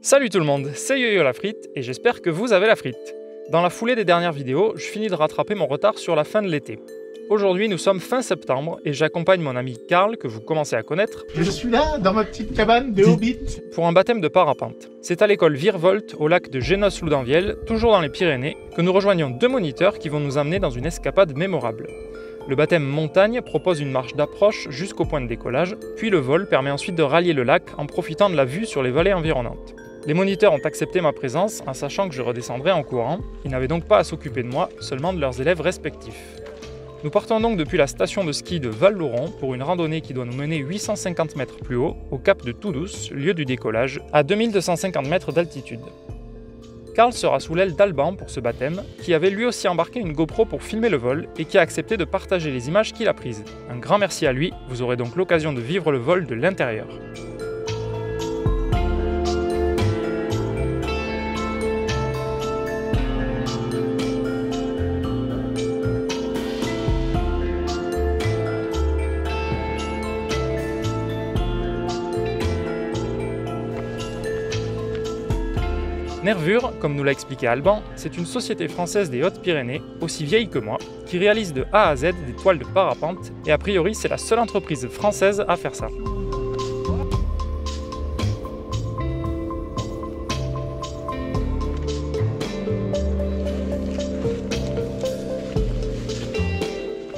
Salut tout le monde, c'est YoYo la frite et j'espère que vous avez la frite. Dans la foulée des dernières vidéos, je finis de rattraper mon retard sur la fin de l'été. Aujourd'hui nous sommes fin septembre et j'accompagne mon ami Karl, que vous commencez à connaître. Je suis là, dans ma petite cabane de Hobbit. Pour un baptême de parapente. C'est à l'école Virevolte, au lac de Génos-Loudanvielle, toujours dans les Pyrénées, que nous rejoignons deux moniteurs qui vont nous amener dans une escapade mémorable. Le baptême montagne propose une marche d'approche jusqu'au point de décollage, puis le vol permet ensuite de rallier le lac en profitant de la vue sur les vallées environnantes. Les moniteurs ont accepté ma présence en sachant que je redescendrai en courant, ils n'avaient donc pas à s'occuper de moi, seulement de leurs élèves respectifs. Nous partons donc depuis la station de ski de Val-Louron pour une randonnée qui doit nous mener 850 mètres plus haut, au cap de Toudouce, lieu du décollage, à 2250 mètres d'altitude. Karl sera sous l'aile d'Alban pour ce baptême, qui avait lui aussi embarqué une GoPro pour filmer le vol et qui a accepté de partager les images qu'il a prises. Un grand merci à lui, vous aurez donc l'occasion de vivre le vol de l'intérieur. Nervure, comme nous l'a expliqué Alban, c'est une société française des Hautes-Pyrénées, aussi vieille que moi, qui réalise de A à Z des toiles de parapente, et a priori c'est la seule entreprise française à faire ça.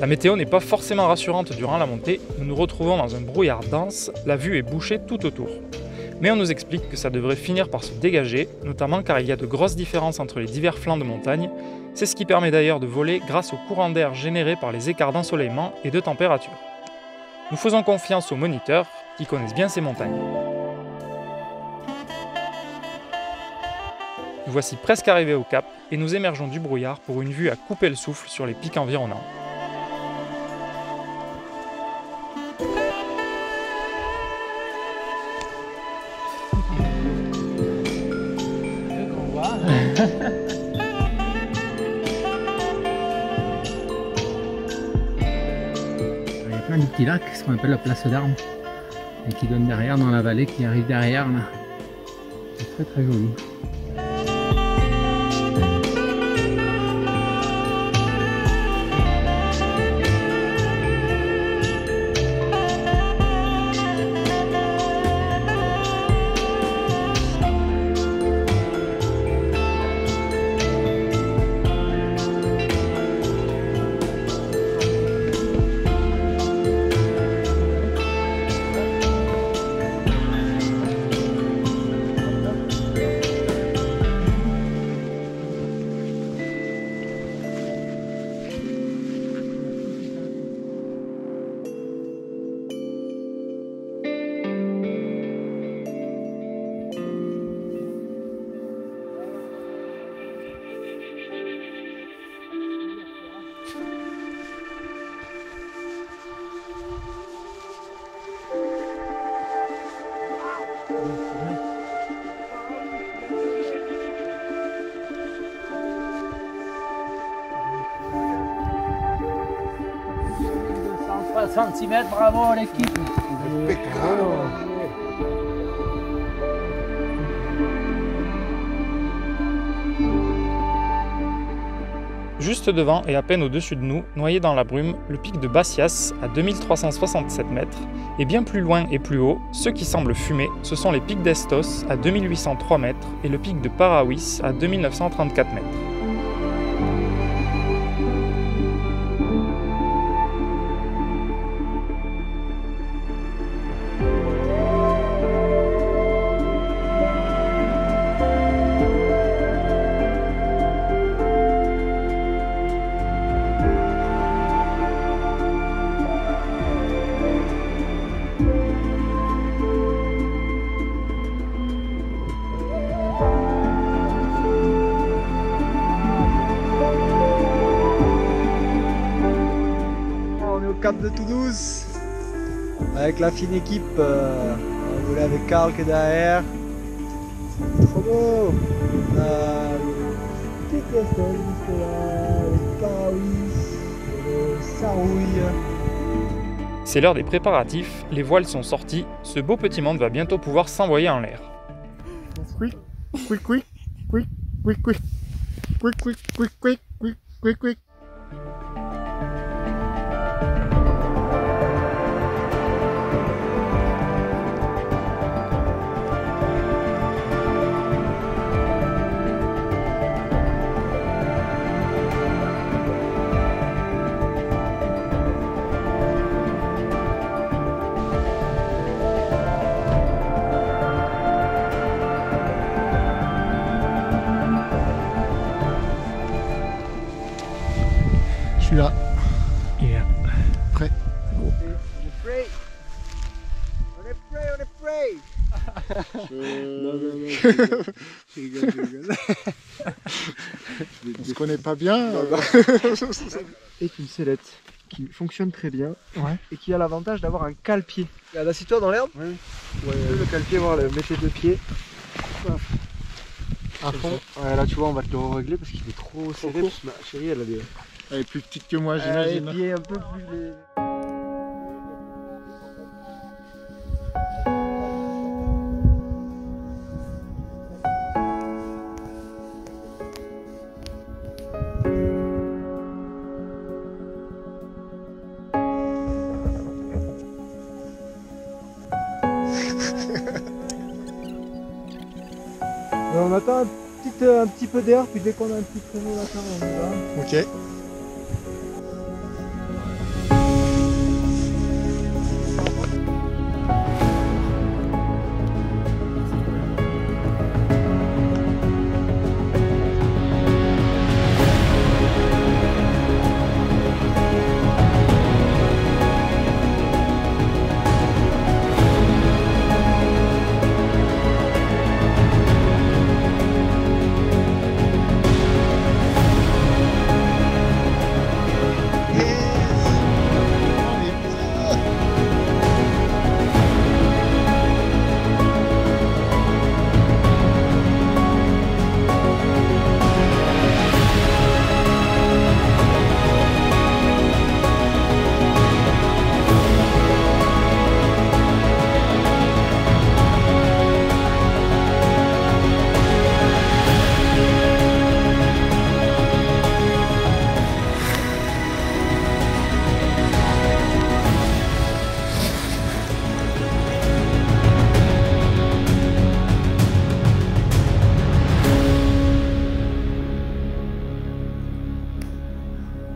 La météo n'est pas forcément rassurante durant la montée, nous nous retrouvons dans un brouillard dense, la vue est bouchée tout autour. Mais on nous explique que ça devrait finir par se dégager, notamment car il y a de grosses différences entre les divers flancs de montagne. C'est ce qui permet d'ailleurs de voler grâce au courant d'air généré par les écarts d'ensoleillement et de température. Nous faisons confiance aux moniteurs qui connaissent bien ces montagnes. Nous voici presque arrivés au cap et nous émergeons du brouillard pour une vue à couper le souffle sur les pics environnants. Il y a plein de petits lacs, ce qu'on appelle la place d'armes, et qui donne derrière dans la vallée, qui arrive derrière là. C'est très très joli. Centimètres, bravo l'équipe. Juste devant et à peine au-dessus de nous, noyé dans la brume, le pic de Bassias à 2367 mètres, et bien plus loin et plus haut, ceux qui semblent fumer, ce sont les pics d'Estos à 2803 mètres et le pic de Paraouis à 2934 mètres. Cap de Toudouce avec la fine équipe, on voulait avec Karl qui est derrière, trop beau, le pic d'Estos juste là, le Paraouis, le Sarouille. C'est l'heure des préparatifs, les voiles sont sorties, ce beau petit monde va bientôt pouvoir s'envoyer en l'air. quick, quick, quick, quick, quick, quick, quick, quick, quick, quick, quick, quick, quick. Je suis là. Yeah. Prêt. On est prêt. On est prêt, on est prêt. Non, non, non, je rigole, je rigole. On se connaît pas bien. Est une sellette qui fonctionne très bien, Ouais. et qui a l'avantage d'avoir un cale-pied. Regarde, assis-toi dans l'herbe. Oui. Ouais, le cale-pied, voilà, mettez deux pieds. Hop. À fond. Ouais, là tu vois, on va te le régler parce qu'il est trop serré. court. Ma chérie, elle a des. Elle est plus petite que moi, Les j'imagine. pieds un peu plus. On attend un petit peu d'air, puis dès qu'on a un petit créneau là, on y va. Ok.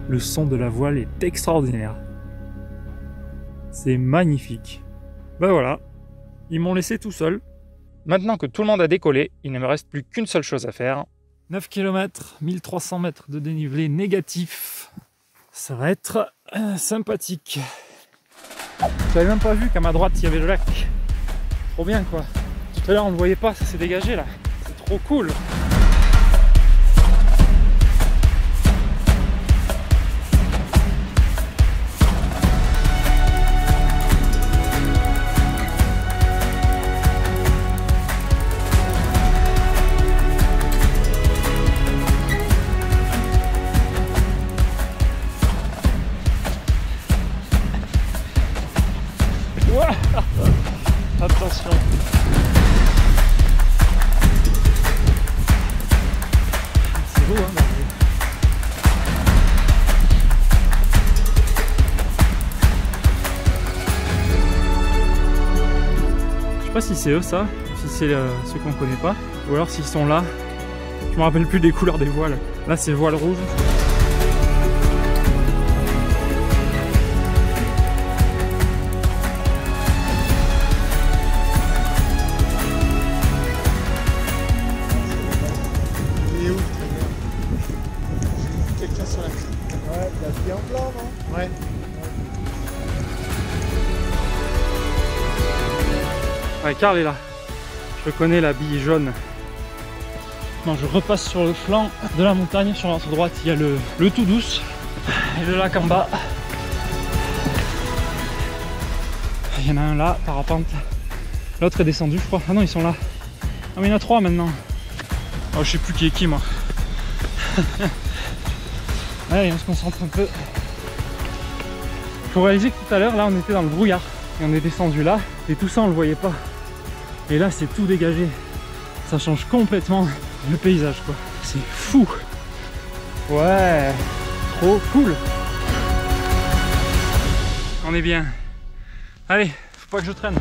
Le son de la voile est extraordinaire. C'est magnifique. Ben voilà, ils m'ont laissé tout seul. Maintenant que tout le monde a décollé, il ne me reste plus qu'une seule chose à faire. 9 km, 1300 mètres de dénivelé négatif. Ça va être sympathique. J'avais même pas vu qu'à ma droite il y avait le lac. Trop bien quoi. Tout à l'heure on ne le voyait pas, ça s'est dégagé là. C'est trop cool. Attention. C'est beau hein. Je sais pas si c'est eux ça, ou si c'est ceux qu'on connaît pas, ou alors s'ils sont là. Je me rappelle plus des couleurs des voiles. Là c'est le voile rouge. Ouais, il a pied en blanc, non? Ouais. Ouais, Karl est là. Je reconnais la bille jaune. Non, je repasse sur le flanc de la montagne. Sur notre droite, il y a le tout douce et le lac en bas. Il y en a un là, parapente. L'autre est descendu, je crois. Ah non, ils sont là. Ah, mais il y en a trois maintenant. Oh, je sais plus qui est qui, moi. Allez, on se concentre un peu. Faut réaliser que tout à l'heure, là, on était dans le brouillard. Et on est descendu là, et tout ça, on le voyait pas. Et là, c'est tout dégagé. ça change complètement le paysage quoi. C'est fou. Ouais, trop cool. On est bien. Allez, faut pas que je traîne.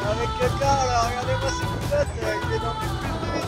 Avec le car là, regardez-moi ces culottes, il est dans le plus de vite.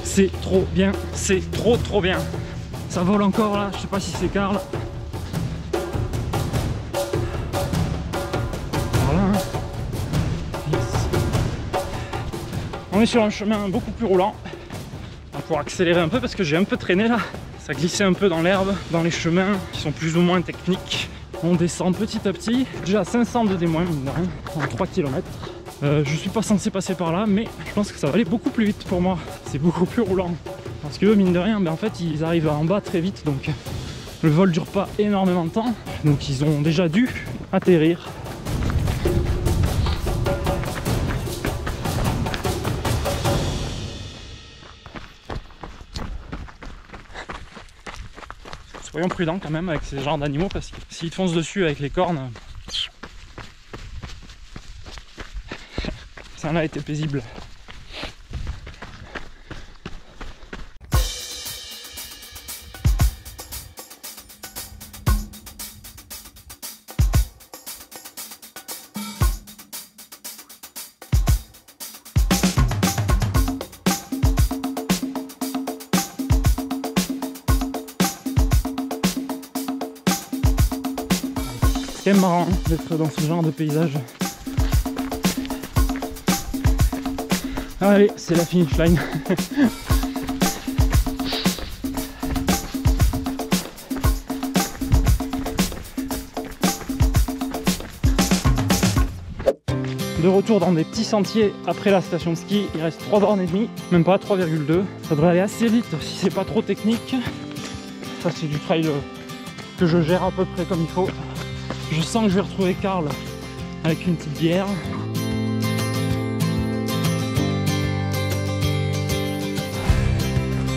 C'est trop bien, c'est trop bien. Ça vole encore là, je sais pas si c'est Karl. Voilà. Hein. Yes. On est sur un chemin beaucoup plus roulant. On va pouvoir accélérer un peu parce que j'ai un peu traîné là. Ça glissait un peu dans l'herbe, dans les chemins qui sont plus ou moins techniques. On descend petit à petit, déjà à 500 de D-, mine de rien, en 3 km. Je suis pas censé passer par là, mais je pense que ça va aller beaucoup plus vite pour moi. C'est beaucoup plus roulant. Parce que eux, mine de rien, ben en fait, ils arrivent en bas très vite, donc le vol dure pas énormément de temps. Donc ils ont déjà dû atterrir. Soyons prudents quand même avec ces genres d'animaux, parce que s'ils te foncent dessus avec les cornes, ça en a été paisible. C'est quand même marrant d'être dans ce genre de paysage. Allez, c'est la finish line. De retour dans des petits sentiers après la station de ski, il reste 3 bornes et demie, même pas 3,2. Ça devrait aller assez vite si c'est pas trop technique. Ça c'est du trail que je gère à peu près comme il faut. Je sens que je vais retrouver Karl avec une petite bière.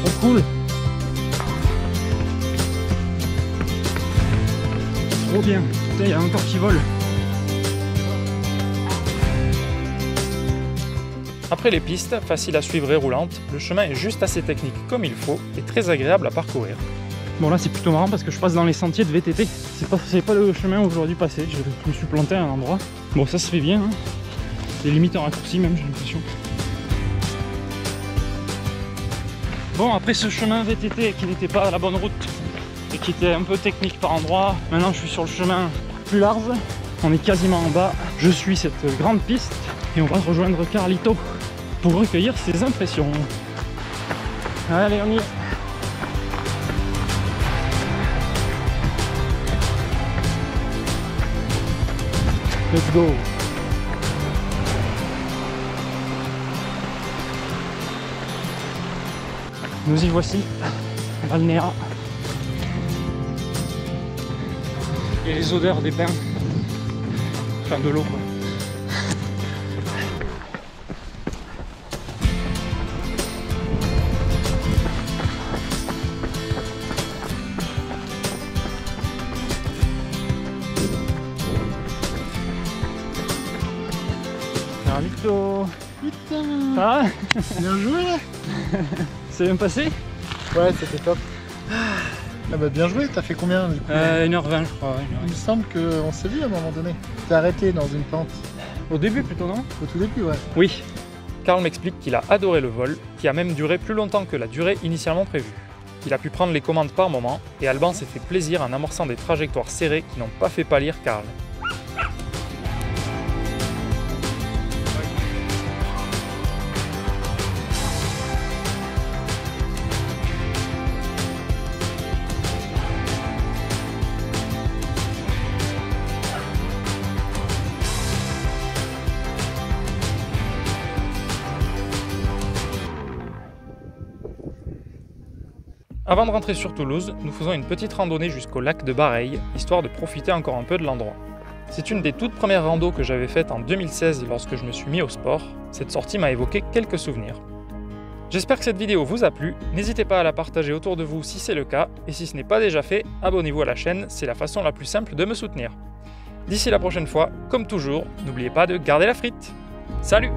Trop cool. Trop bien. Putain, il y a encore qui vole. Après les pistes, faciles à suivre et roulantes, le chemin est juste assez technique comme il faut et très agréable à parcourir. Bon là c'est plutôt marrant parce que je passe dans les sentiers de VTT. C'est pas le chemin où j'aurais dû passer, je me suis planté à un endroit. Bon ça se fait bien, hein. C'est limite un raccourci même, j'ai l'impression. Bon après ce chemin VTT qui n'était pas à la bonne route et qui était un peu technique par endroit, maintenant je suis sur le chemin plus large. On est quasiment en bas, je suis cette grande piste et on va rejoindre Carlito pour recueillir ses impressions. Allez on y est. Let's go! Nous y voici, Balnéa. Et les odeurs des bains. Enfin de l'eau quoi. Carlito. Putain, Ah, bien joué. c'est bien passé? Ouais, c'était top. Ah bah bien joué, t'as fait combien du coup? 1h20 je crois, ouais, Il me semble qu'on s'est vu à un moment donné. T'es arrêté dans une pente. Au début plutôt non? Au tout début, ouais. Oui. Karl m'explique qu'il a adoré le vol, qui a même duré plus longtemps que la durée initialement prévue. Il a pu prendre les commandes par moment, et Alban s'est fait plaisir en amorçant des trajectoires serrées qui n'ont pas fait pâlir Karl. Avant de rentrer sur Toulouse, nous faisons une petite randonnée jusqu'au lac de Bareilles, histoire de profiter encore un peu de l'endroit. C'est une des toutes premières randos que j'avais faites en 2016 lorsque je me suis mis au sport. Cette sortie m'a évoqué quelques souvenirs. J'espère que cette vidéo vous a plu, n'hésitez pas à la partager autour de vous si c'est le cas, et si ce n'est pas déjà fait, abonnez-vous à la chaîne, c'est la façon la plus simple de me soutenir. D'ici la prochaine fois, comme toujours, n'oubliez pas de garder la frite. Salut!